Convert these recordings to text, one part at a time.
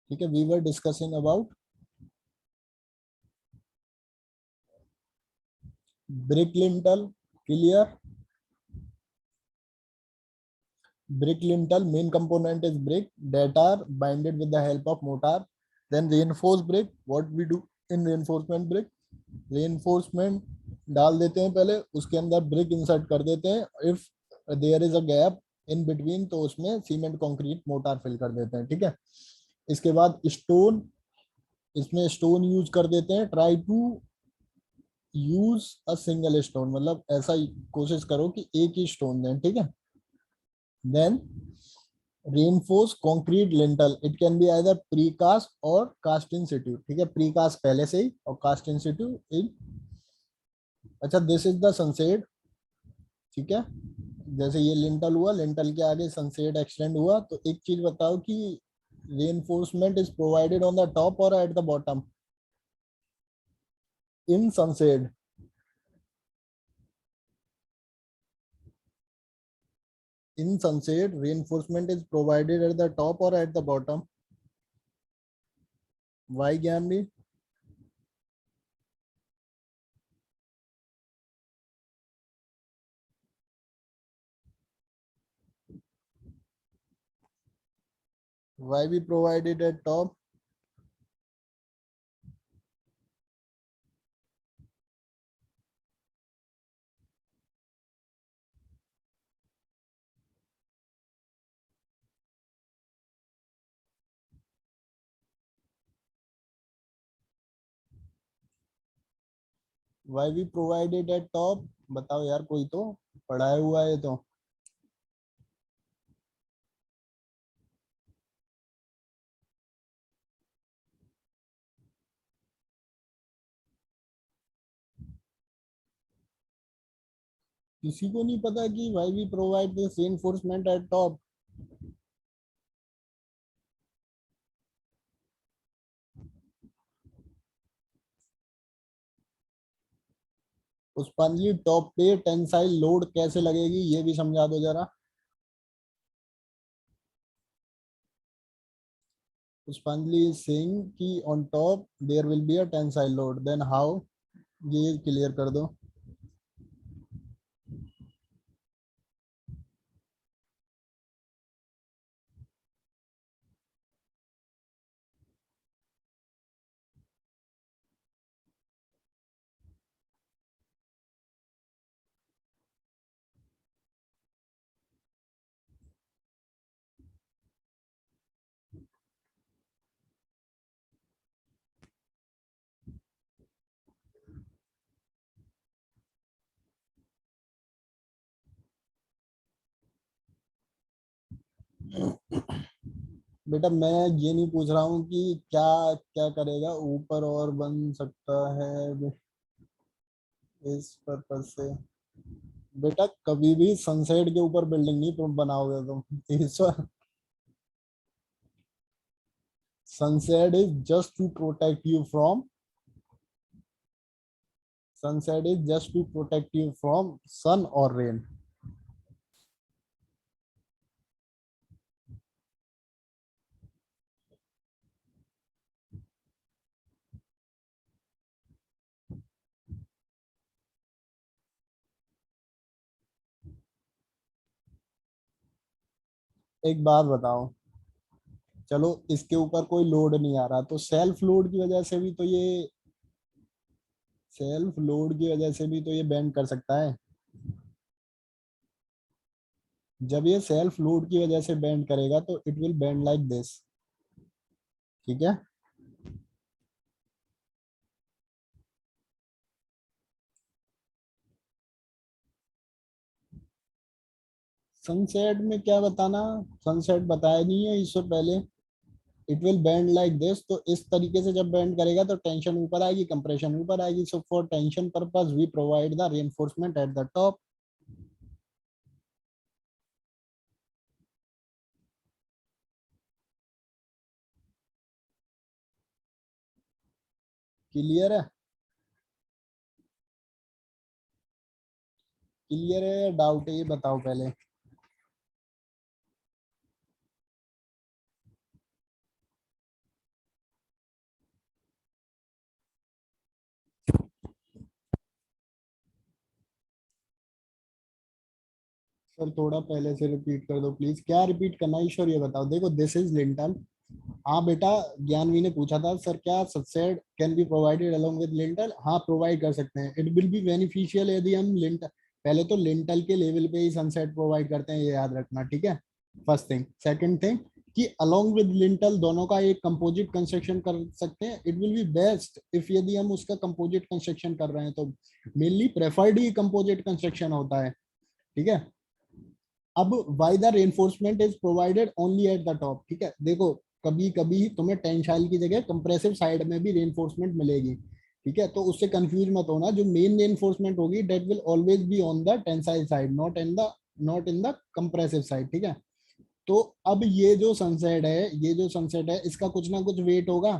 ठीक है, we were discussing about brick lintel, clear? Brick lintel main component is brick that are binded with the help of mortar. Then reinforced brick, what we do in reinforcement brick, reinforcement डाल देते हैं पहले, उसके अंदर brick insert कर देते हैं, if there is a gap in between तो उसमें सीमेंट कंक्रीट मोटार फिल कर देते हैं, ठीक है। इसके बाद स्टोन, इसमें स्टोन यूज कर देते हैं, try to use a single stone, मतलब ऐसा कोशिश करो कि एक ही स्टोन दें, ठीक है। Then reinforced concrete lintel, it can be either precast और cast in situ, ठीक है, precast पहले से ही और cast in situ इन। अच्छा, दिस इज द सनसेड, ठीक है। जैसे ये लिंटल हुआ, लिंटल के आगे सनसेड एक्सटेंड हुआ, तो एक चीज बताओ कि reinforcement is provided on the top or at the bottom in sunshade? In sunshade reinforcement is provided at the top or at the bottom? Why, Gyanvi? Why we provided at top? Why we provided at top? बताओ यार, कोई तो पढ़ाया हुआ है तो। किसी को नहीं पता कि why we provide this reinforcement at top? पुष्पांजलि, टॉप पे टेंसाइल लोड कैसे लगेगी ये भी समझा दो जरा। पुष्पांजलि सिंह की on top there will be a tensile load, then how, ये क्लियर कर दो। बेटा मैं ये नहीं पूछ रहा हूँ कि क्या क्या करेगा, ऊपर और बन सकता है इस पर्पज से। बेटा कभी भी सनसेट के ऊपर बिल्डिंग नहीं तुम बनाओगे तुम ईश्वर। Sunset is just to protect you from, sunset is just to protect you from sun or rain. एक बात बताओ, चलो इसके ऊपर कोई लोड नहीं आ रहा, तो सेल्फ लोड की वजह से भी तो ये, सेल्फ लोड की वजह से भी तो ये बेंड कर सकता है। जब ये सेल्फ लोड की वजह से बेंड करेगा तो it will bend like this, ठीक है। सनसेट में क्या बताना, सनसेट बताया नहीं है इससे पहले। It will bend like this, तो इस तरीके से जब बेंड करेगा तो टेंशन ऊपर आएगी, कंप्रेशन ऊपर आएगी, so for tension purpose we provide the reinforcement at the top. Clear है? क्लियर है या डाउट है ये बताओ पहले। सर थोड़ा पहले से रिपीट कर दो प्लीज, क्या रिपीट करना ईश्वर ये बताओ। देखो दिस इज लिंटल। हाँ बेटा, ज्ञानवी ने पूछा था सर क्या sunset can be provided along with lintel. हाँ प्रोवाइड कर सकते हैं, इट विल बी बेनिफिशियल यदि हम लिंटल, पहले तो लिंटल के लेवल पे ही सनसेट प्रोवाइड करते हैं, ये याद रखना, ठीक है। First thing. सेकंड थिंग कि अलोंग विद लिंटल दोनों का एक कंपोजिट कंस्ट्रक्शन कर सकते हैं, it will B best if यदि हम उसका कंपोजिट कंस्ट्रक्शन कर रहे हैं तो मेनली प्रेफर्ड ही कंपोजिट कंस्ट्रक्शन होता है, ठीक है। अब why the reinforcement is provided only eight the top, ठीक है। देखो कभी कभी तुम्हें टेंसाइल की जगह कंप्रेसिव साइड में भी रेनफोर्समेंट मिलेगी, ठीक है, तो उससे कंफ्यूज मत होना। जो मेन रेनफोर्समेंट होगी that will always be on the tensile side, not in the compressive side, ठीक है। तो अब ये जो सनसेट है, ये जो सनसेट है इसका कुछ ना कुछ वेट होगा,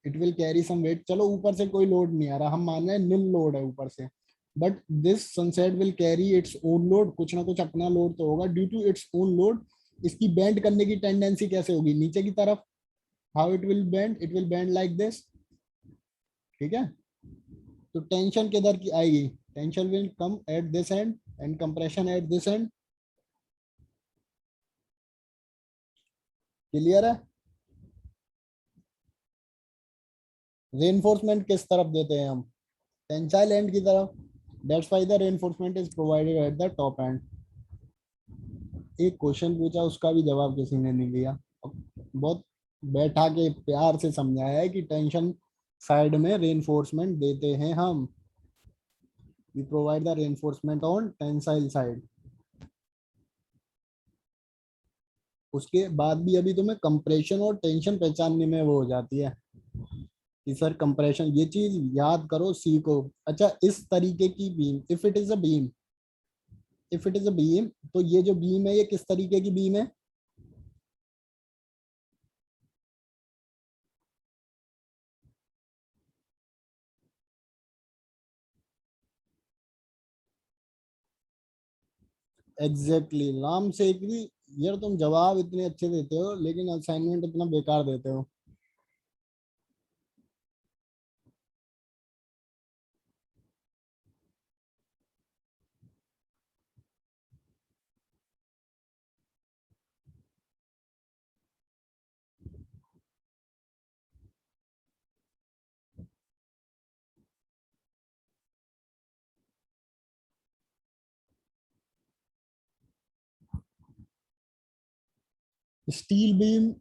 it will carry some weight. चलो ऊपर से कोई लोड नहीं आ रहा, हम मान रहे हैं निल लोड है ऊपर से, but this sunset will carry its own load, कुछ ना कुछ अपना लोड तो होगा। Due to its own load इसकी बेंड करने की टेंडेंसी कैसे होगी, नीचे की तरफ। How it will bend, it will bend like this, ठीक है। तो टेंशन किधर की आएगी, tension will come at this end end compression at this end. Clear है। रेनफोर्समेंट किस तरफ देते हैं हम, टेंसाइल एंड की तरफ। That's why the reinforcement is provided eight the top and. एक क्वेश्चन पूछा उसका भी जवाब किसी ने नहीं दिया, बहुत बैठा के प्यार से समझाया है कि टेंशन साइड में रेनफोर्समेंट देते हैं हम, we provide the reinforcement on tensile side. उसके बाद भी अभी तुम्हें कंप्रेशन और टेंशन पहचानने में वो हो जाती है कि सर कंप्रेशन, ये चीज याद करो सीखो। अच्छा इस तरीके की beam, if it is a beam, if it is a beam, तो ये जो बीम है ये किस तरीके की बीम है। एग्जैक्टली exactly, राम से एक भी। यार तुम जवाब इतने अच्छे देते हो लेकिन असाइनमेंट इतना बेकार देते हो। Steel beam,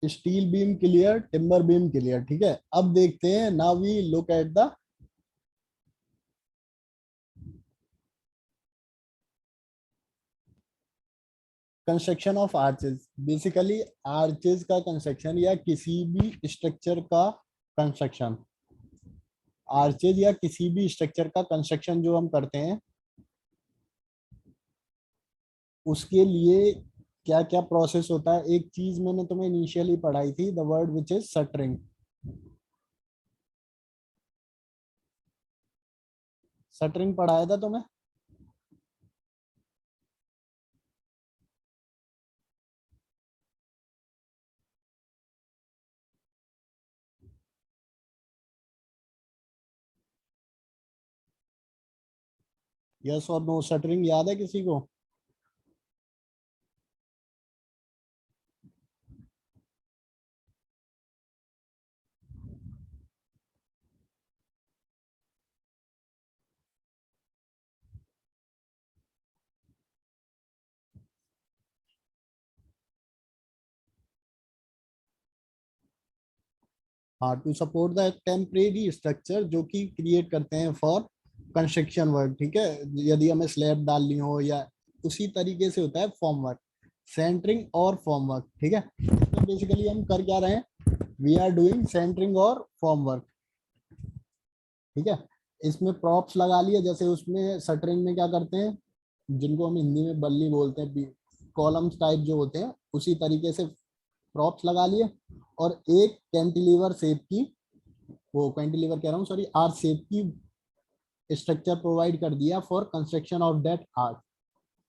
steel beam clear, timber beam clear, ठीक है। अब देखते हैं, now we look at the construction of arches. Basically arches का कंस्ट्रक्शन या किसी भी स्ट्रक्चर का कंस्ट्रक्शन, आर्चेज या किसी भी स्ट्रक्चर का कंस्ट्रक्शन जो हम करते हैं उसके लिए क्या क्या प्रोसेस होता है। एक चीज मैंने तुम्हें इनिशियली पढ़ाई थी, the word which is shuttering. Shuttering पढ़ाया था तुम्हें। यस और नो, शटरिंग याद है किसी को। हाँ, to support the temporary structure जो कि क्रिएट करते हैं फॉर कंस्ट्रक्शन वर्क, ठीक है। यदि हमें स्लैब डालनी हो या उसी तरीके से होता है फॉर्म वर्क, सेंटरिंग और फॉर्म वर्क, ठीक है। तो बेसिकली हम कर क्या रहे हैं, वी आर डूइंग सेंटरिंग और फॉर्म वर्क, ठीक है। इसमें प्रॉप्स लगा लिए, जैसे उसमें शटरिंग में क्या करते हैं, जिनको हम हिंदी में बल्ली बोलते हैं, कॉलम्स टाइप जो होते हैं, उसी तरीके से प्रॉप्स लगा लिए और एक कैंटिलीवर शेप की, वो कैंटिलीवर कह रहा हूँ सॉरी, आर्च शेप की स्ट्रक्चर प्रोवाइड कर दिया for construction of that arch.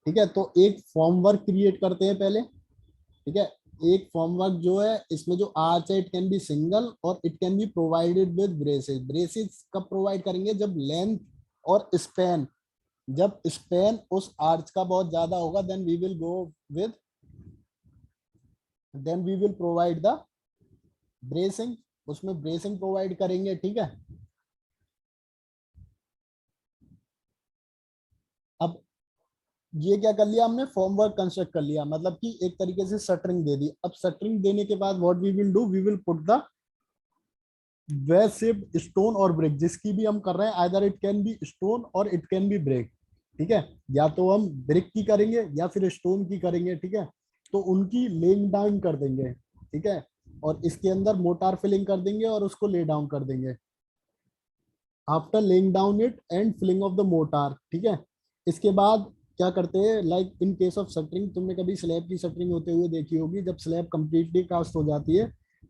ठीक है, तो एक फॉर्म वर्क क्रिएट करते हैं पहले। ठीक है, एक फॉर्म वर्क जो है इसमें जो आर्च है, इट कैन बी सिंगल और it can be provided with braces. Braces कब प्रोवाइड करेंगे? जब लेंथ और स्पैन, जब स्पैन उस आर्च का बहुत ज्यादा होगा, with then we will provide the bracing, उसमें ब्रेसिंग प्रोवाइड करेंगे। ठीक है, अब ये क्या कर लिया हमने? फॉर्म वर्क कंस्ट्रक्ट कर लिया, मतलब कि एक तरीके से शटरिंग दे दी। अब शटरिंग देने के बाद what we will do, we will put the wedge shaped stone और ब्रिक, जिसकी भी हम कर रहे हैं, either it can be stone और इट कैन बी ब्रिक। ठीक है, या तो हम ब्रिक की करेंगे या फिर स्टोन की करेंगे। ठीक है, तो उनकी लेइंग डाउन कर देंगे। ठीक है, और इसके अंदर मोटार फिलिंग कर देंगे और उसको ले डाउन कर देंगे after laying down it and filling of the mortar. ठीक है, इसके बाद क्या करते हैं, like in case of shuttering, तुमने कभी स्लैब की शटरिंग होते हुए देखी होगी। जब स्लैब कंप्लीटली कास्ट हो जाती है,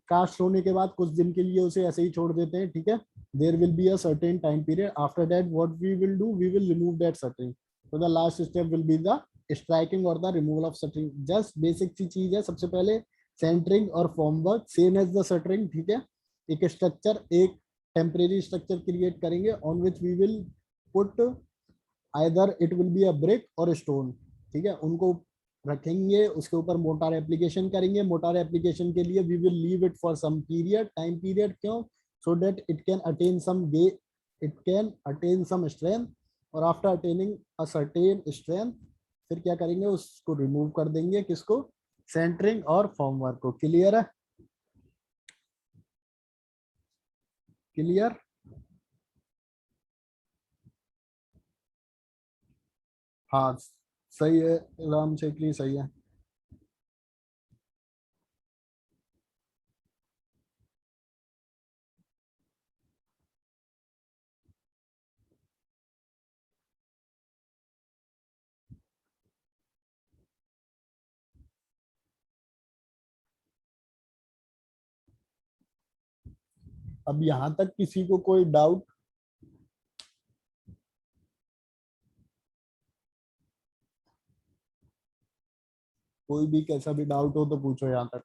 कास्ट होने के बाद कुछ दिन के लिए उसे ऐसे ही छोड़ देते हैं। ठीक है, there will be a certain time period, after that what we will do, we will remove that shuttering. तो the last step will be the striking और the removal of shuttering. Just basic सी चीज है। सबसे पहले centering और form work same as the shuttering. ठीक है, एक स्ट्रक्चर, एक टेम्परेरी स्ट्रक्चर क्रिएट करेंगे on which we will put either it will be a brick और स्टोन। ठीक है, उनको रखेंगे, उसके ऊपर मोटार एप्लीकेशन करेंगे। मोटार एप्लीकेशन के लिए we will leave it for some period, time period. क्यों? So that it can attain some गे, it can attain some strength, और after attaining a certain strength फिर क्या करेंगे, उसको रिमूव कर देंगे। किसको? सेंटरिंग और फॉर्म वर्क को। क्लियर है? क्लियर? हाँ, सही है राम शेखली, सही है। अब यहाँ तक किसी को कोई डाउट? कोई भी कैसा भी डाउट हो तो पूछो यहाँ तक।